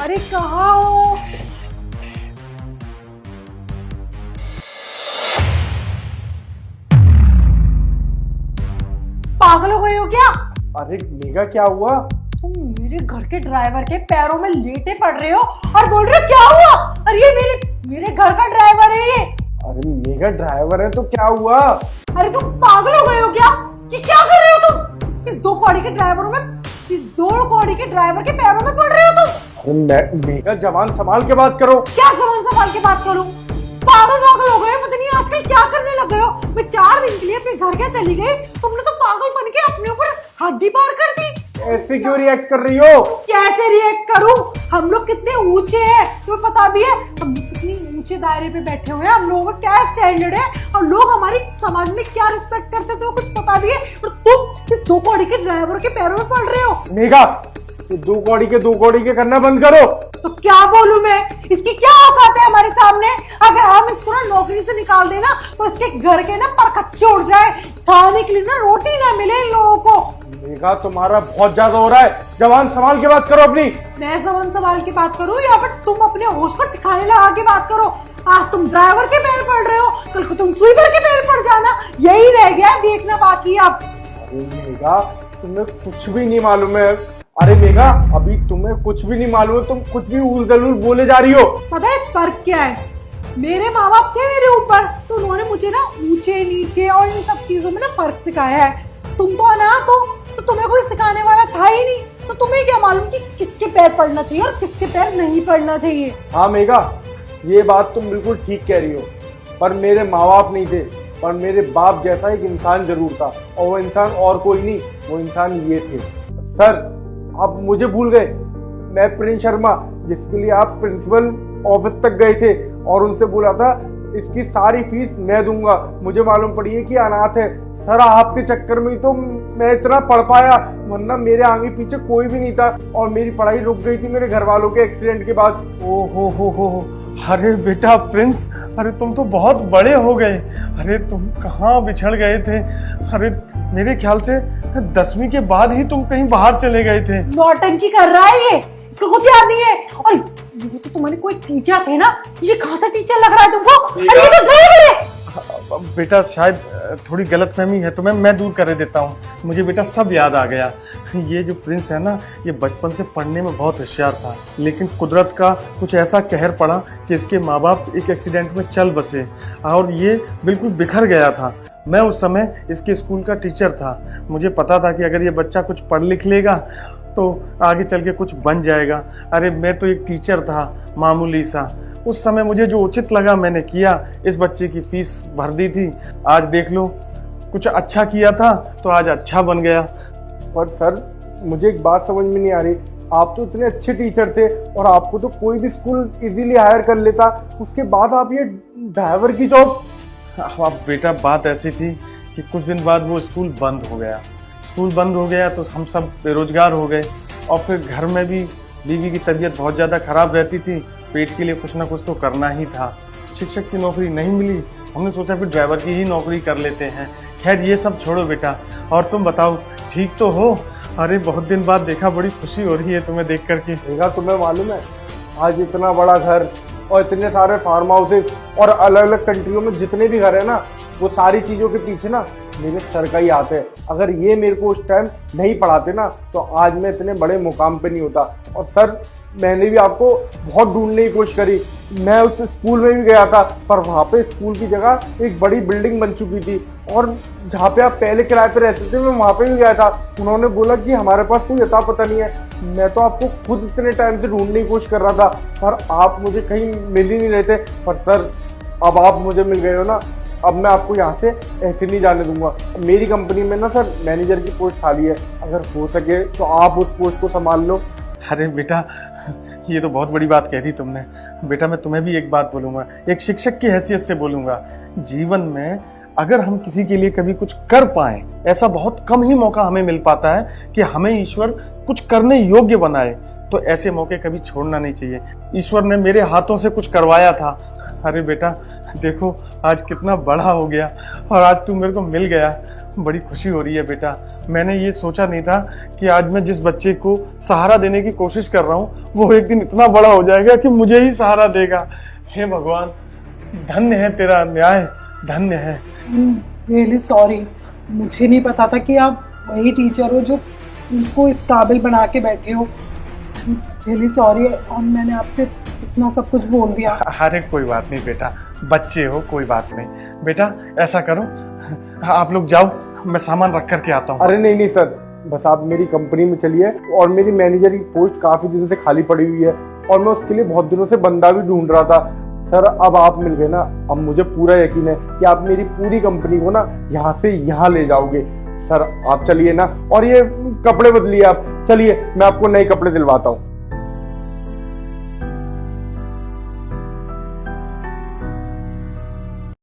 अरे कहाँ हो? पागल हो गए हो क्या? अरे मेघा क्या हुआ? तुम मेरे घर के ड्राइवर के पैरों में लेटे पड़ रहे हो और बोल रहे हो क्या हुआ? अरे ये मेरे घर का ड्राइवर है ये। अरे मेघा ड्राइवर है तो क्या हुआ? अरे तुम पागल हो गए हो क्या? ये क्या कर रहे हो तुम? इस दो कौड़ी के ड्राइवर के पैरों में पड़ रहे हो तुम। अरे मेघा जवान संभाल के बात करो। क्या जबान संभाल के बात करूं? पागल हो गए, पता नहीं आजकल क्या करने लग गए हो। मैं 4 दिन के लिए अपने घर क्या चली गई, तुमने तो पागल बन के अपने ऊपर हद ही पार कर दी। ऐसे क्यों रिएक्ट कर रही हो? कैसे रिएक्ट करूं? हम लोग कितने ऊंचे हैं तुम्हें पता भी है? हम लोग कितनी ऊंचे दायरे पे बैठे हुए हैं, हम लोगों का क्या स्टैंडर्ड है और लोग हमारी समाज में क्या रिस्पेक्ट करते हैं तुम्हें कुछ पता भी है? और तुम इस दो कौड़ी के ड्राइवर के पैरों में पड़ रहे हो। मेघा दो कौड़ी के करना बंद करो। तो क्या बोलूं मैं? इसकी क्या औकात है हमारे सामने? अगर हम इसको ना नौकरी से निकाल देना तो इसके घर के ना परखच्चे उड़ जाए, खाने के लिए ना रोटी ना मिले इन लोगों को। मेघा तुम्हारा बहुत ज्यादा हो रहा है, जवान संभाल के बात करो अपनी। मैं जबान संभाल के बात करूं या फिर तुम अपने होश को ठिकाने लगा के बात करो? आज तुम ड्राइवर के पैर पड़ रहे हो, कल को तुम स्वीपर के पैर पड़ जाना, यही रह गया देखना बाकी अब। अरे मेघा तुम्हें कुछ भी नहीं मालूम है। अरे मेघा अभी तुम्हें कुछ भी नहीं मालूम है, तुम कुछ भी उल दलूल बोले जा रही हो। पता है फर्क क्या है? मेरे माँ बाप थे मेरे ऊपर तो उन्होंने मुझे ना ऊंचे नीचे और इन सब चीजों में ना फर्क सिखाया है। तुम तो अनाथ हो तो तुम्हें कोई सिखाने वाला था ही नहीं, तो तुम्हें क्या मालूम कि किसके पैर पड़ना चाहिए और किसके पैर नहीं पड़ना चाहिए। हाँ मेघा ये बात तुम बिल्कुल ठीक कह रही हो, पर मेरे माँ बाप नहीं थे, पर मेरे बाप जैसा एक इंसान जरूर था, और वो इंसान और कोई नहीं, वो इंसान ये थे। सर आप मुझे भूल गए, मैं प्रिंस शर्मा, जिसके लिए आप प्रिंसिपल ऑफिस तक गए थे और उनसे बोला था इसकी सारी फीस मैं दूंगा। मुझे मालूम पड़ी है कि अनाथ है। सर आपके चक्कर में ही तो मैं इतना पढ़ पाया, वरना मेरे आगे पीछे कोई भी नहीं था और मेरी पढ़ाई रुक गई थी मेरे घर वालों के एक्सीडेंट के बाद। ओ हो। अरे बेटा प्रिंस, अरे तुम तो बहुत बड़े हो गए। अरे तुम कहाँ बिछड़ गए थे? अरे मेरे ख्याल से 10वीं के बाद ही तुम कहीं बाहर चले गए थे। नौटंकी कर रहा है ये, इसको कुछ याद नहीं है। और ये तो तुम्हारे कोई टीचर थे ना, ये कहाँ से टीचर लग रहा है तुमको? अरे ये तो ड्राइवर है। बेटा शायद थोड़ी गलतफहमी है तो मैं दूर कर देता हूँ। मुझे बेटा सब याद आ गया। ये जो प्रिंस है ना, ये बचपन से पढ़ने में बहुत होशियार था, लेकिन कुदरत का कुछ ऐसा कहर पड़ा कि इसके माँ बाप एक एक्सीडेंट में चल बसे और ये बिल्कुल बिखर गया था। मैं उस समय इसके स्कूल का टीचर था। मुझे पता था कि अगर ये बच्चा कुछ पढ़ लिख लेगा तो आगे चल के कुछ बन जाएगा। अरे मैं तो एक टीचर था मामूली सा, उस समय मुझे जो उचित लगा मैंने किया। इस बच्चे की फीस भर दी थी। आज देख लो, कुछ अच्छा किया था तो आज अच्छा बन गया। पर सर मुझे एक बात समझ में नहीं आ रही, आप तो इतने अच्छे टीचर थे और आपको तो कोई भी स्कूल इजीली हायर कर लेता, उसके बाद आप ये ड्राइवर की जॉब। अब बेटा बात ऐसी थी कि कुछ दिन बाद वो स्कूल बंद हो गया। स्कूल बंद हो गया तो हम सब बेरोजगार हो गए और फिर घर में भी बीवी की तबीयत बहुत ज़्यादा खराब रहती थी। पेट के लिए कुछ ना कुछ तो करना ही था। शिक्षक की नौकरी नहीं मिली, हमने सोचा फिर ड्राइवर की ही नौकरी कर लेते हैं। खैर ये सब छोड़ो बेटा, और तुम बताओ ठीक तो हो? अरे बहुत दिन बाद देखा, बड़ी खुशी हो रही है तुम्हें देख करके। मेघा तुम्हें मालूम है, आज इतना बड़ा घर और इतने सारे फार्म हाउसेस और अलग अलग कंट्रियों में जितने भी घर है ना, वो सारी चीज़ों के पीछे ना मेरे सर का ही हाथ है। अगर ये मेरे को उस टाइम नहीं पढ़ाते ना तो आज मैं इतने बड़े मुकाम पे नहीं होता। और सर मैंने भी आपको बहुत ढूंढने की कोशिश करी, मैं उस स्कूल में भी गया था, पर वहाँ पे स्कूल की जगह एक बड़ी बिल्डिंग बन चुकी थी और जहाँ पे आप पहले किराए पे रहते थे मैं वहाँ पे भी गया था। उन्होंने बोला कि हमारे पास कोई अता पता नहीं है। मैं तो आपको खुद इतने टाइम से ढूंढने की कोशिश कर रहा था, पर आप मुझे कहीं मिल ही नहीं रहे थे। पर सर अब आप मुझे मिल गए हो ना, अब मैं आपको यहाँ से ऐसे नहीं जाने दूंगा। मेरी कंपनी में ना सर मैनेजर की पोस्ट खाली है, अगर हो सके तो आप उस पोस्ट को संभाल लो। अरे बेटा ये तो बहुत बड़ी बात कह दी तुमने। बेटा मैं तुम्हें भी एक बात बोलूँगा, एक शिक्षक की हैसियत से बोलूँगा। जीवन में अगर हम किसी के लिए कभी कुछ कर पाए, ऐसा बहुत कम ही मौका हमें मिल पाता है कि हमें ईश्वर कुछ करने योग्य बनाए, तो ऐसे मौके कभी छोड़ना नहीं चाहिए। ईश्वर ने मेरे हाथों से कुछ करवाया था। अरे बेटा देखो आज कितना बड़ा हो गया और आज तू मेरे को मिल गया। बड़ी खुशी हो रही है बेटा। मैंने ये सोचा नहीं था कि आज मैं जिस बच्चे को सहारा देने की कोशिश कर रहा हूँ वो एक दिन इतना बड़ा हो जाएगा कि मुझे ही सहारा देगा। हे भगवान, धन्य है तेरा न्याय, धन्य है। रियली सॉरी, मुझे नहीं पता था कि आप वही टीचर हो जो इसको इस काबिल बना के बैठे हो। रियली सॉरी, और मैंने आपसे इतना सब कुछ बोल दिया। अरे कोई बात नहीं बेटा, बच्चे हो, कोई बात नहीं। बेटा ऐसा करो, आप लोग जाओ, मैं सामान रख करके आता हूँ। अरे नहीं नहीं सर, बस आप मेरी कंपनी में चलिए, और मेरी मैनेजर की पोस्ट काफी दिनों से खाली पड़ी हुई है और मैं उसके लिए बहुत दिनों से बंदा भी ढूंढ रहा था। सर अब आप मिल गए ना, अब मुझे पूरा यकीन है कि आप मेरी पूरी कंपनी को ना यहाँ से यहाँ ले जाओगे। सर आप चलिए ना, और ये कपड़े बदलिए आप, चलिए मैं आपको नए कपड़े दिलवाता हूँ।